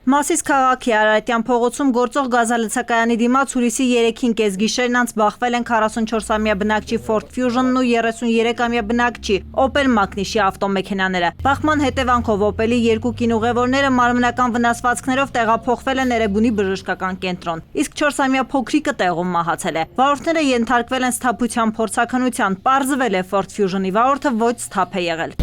Մասիս քաղաքի Արարատյան փողոցում գործող գազալցակայանի դիմաց հուլիսի 3-ին կեսգիշերն անց բախվել են 44-ամյա բնակչի Ford Fusion-ն ու 33-ամյա բնակչի Opel Magnish-ի ավտոմեքենաները։ Բախման հետևանքով Opel-ի երկու կինուղևորները մարմնական վնասվածքներով տեղափոխվել են Էրեբունի բժշկական կենտրոն, իսկ 4-ամյա փոքրիկը տեղում մահացել է։ Վարորդները ենթարկվել են սթափության փորձաքննության, պարզվել է Ford Fusion-ի վարորդը ոչ սթափ է եղել։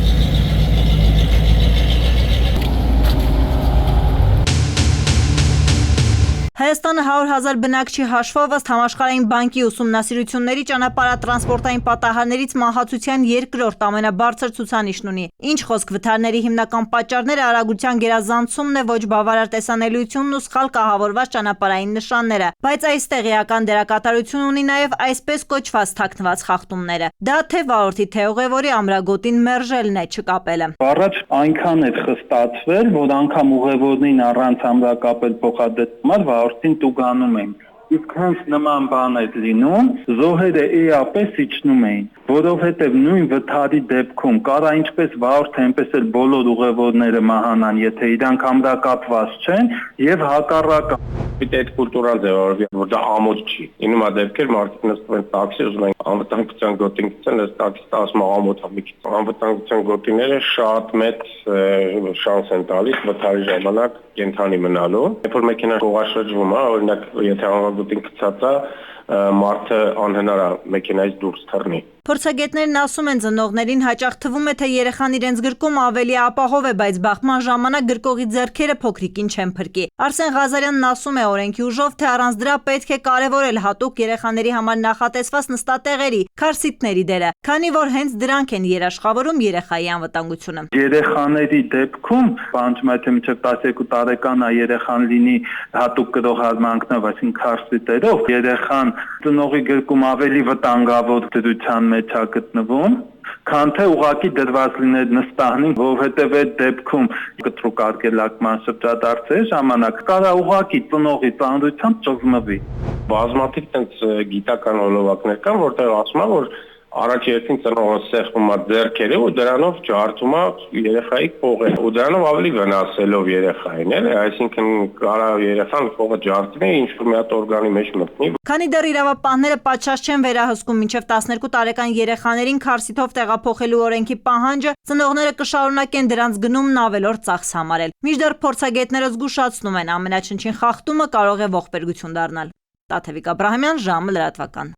Հայաստանը 100,000 բնակչի հաշվով ըստ Համաշխարհային բանկի ուսումնասիրությունների ճանապարհատրանսպորտային պատահարներից մահացության երկրորդ ամենաբարձր ցուցանիշն ունի։ Ինչ խոսք վթարների հիմնական պատճառները արագության գերազանցումն է, ոչ բավարար տեսանելիությունն ու սխալ կահավորված ճանապարհային նշանները, բայց այստեղ էական դերակատարություն ունի նաև այսպես կոչված թաքնված խախտումները։ Դա թե վարորդի թե ուղևորի ամրագոտին մերժելն է չկապելը։ Առաջ այնքան է խստացվել, որ անգամ ուղևորներին առանց ամրակապել փոխադեպմար վարորդին տուգանում էին։ Իսկ հենց նման բան է լինում, զոհերը էապես իջնում էին, որովհետև նույն վթարի դեպքում կարա ինչպես վարորդը, այնպես էլ բոլոր ուղևորները մահանան, եթե իրանք ամրակապված չեն, եւ հակառակը։ Պիտի այդ կուլտուրան ձևավորվի, որ դա ամոթ չի։ Ինում է դեպքեր մարդիկ նստում են տաքսի, ուզում են անվտանգության գոտին գցեն, այս տաքսիստը ասում է ամոթ է մի քիչ։ Անվտանգության գոտիները շատ մեծ շանս են տալիս վթարի ժամանակ կենթանի մնալու։ Երբ որ մեքենան գողաշրջվում է, օրինակ, եթե անվտանգության գցած է, մարդը անհնար է մեքենայից դուրս թռնի։ Փորձագետներն ասում են ծնողներին հաճախ թվում է, թե երեխան իրենց գրկում ավելի ապահով է, բայց բախման ժամանակ գրկողի ձեռքերը փոքրիկին չեն փրկի։ Արսեն Ղազարյանն ասում է օրենքի ուժով, թե առանց դրա պետք է կարևորել հատուկ երեխաների համար նախատեսված նստատեղերի, քարսիտների դերը, քանի որ հենց դրանք են երաշխավորում երեխայի անվտանգությունը։ Երեխաների դեպքում, պահանջում է թե մինչև 12 տարեկան երեխան լինի հատուկ կրող հարգանքներով, այսինքն քարսիտերով, երեխան ծնողի գրկում ավելի վտանգավոր դրության մեջ է գտնվում, քան թե ուղղակի դրված լիներ նստահնին, որովհետև այդ դեպքում կտրուկ արգելակման շրջադարձերի ժամանակ կարա ուղղակի ծնողի ծանրությամբ ճզմվի։ Բազմաթիվ տենց գիտական հոլովակներ կան, որտեղ ասում է, որ առաջ երթին ծնողը սեղմում է ձեռքերը ու դրանով ջարդում է երեխայի փողը, ու դրանով ավելի վնասելով երեխային, էլի, այսինքն կարա երեխան փողը ջարդի, ինչ-որ մի հատ օրգանի մեջ մտնի։ Քանի դեռ իրավապահները պատշաճ չեն վերահսկում մինչև 12 տարեկան երեխաներին քարսիտով տեղափոխելու օրենքի պահանջը, ծնողները կշարունակեն դրանց գնումն ավելորդ ծախս համարել։ Մինչդեռ փորձագետները զգուշացնում են, ամենաչնչին խախտումը կարող է ողբերգություն դառնալ։ Տաթևիկ Աբրահամյան, ժամը լրատվական։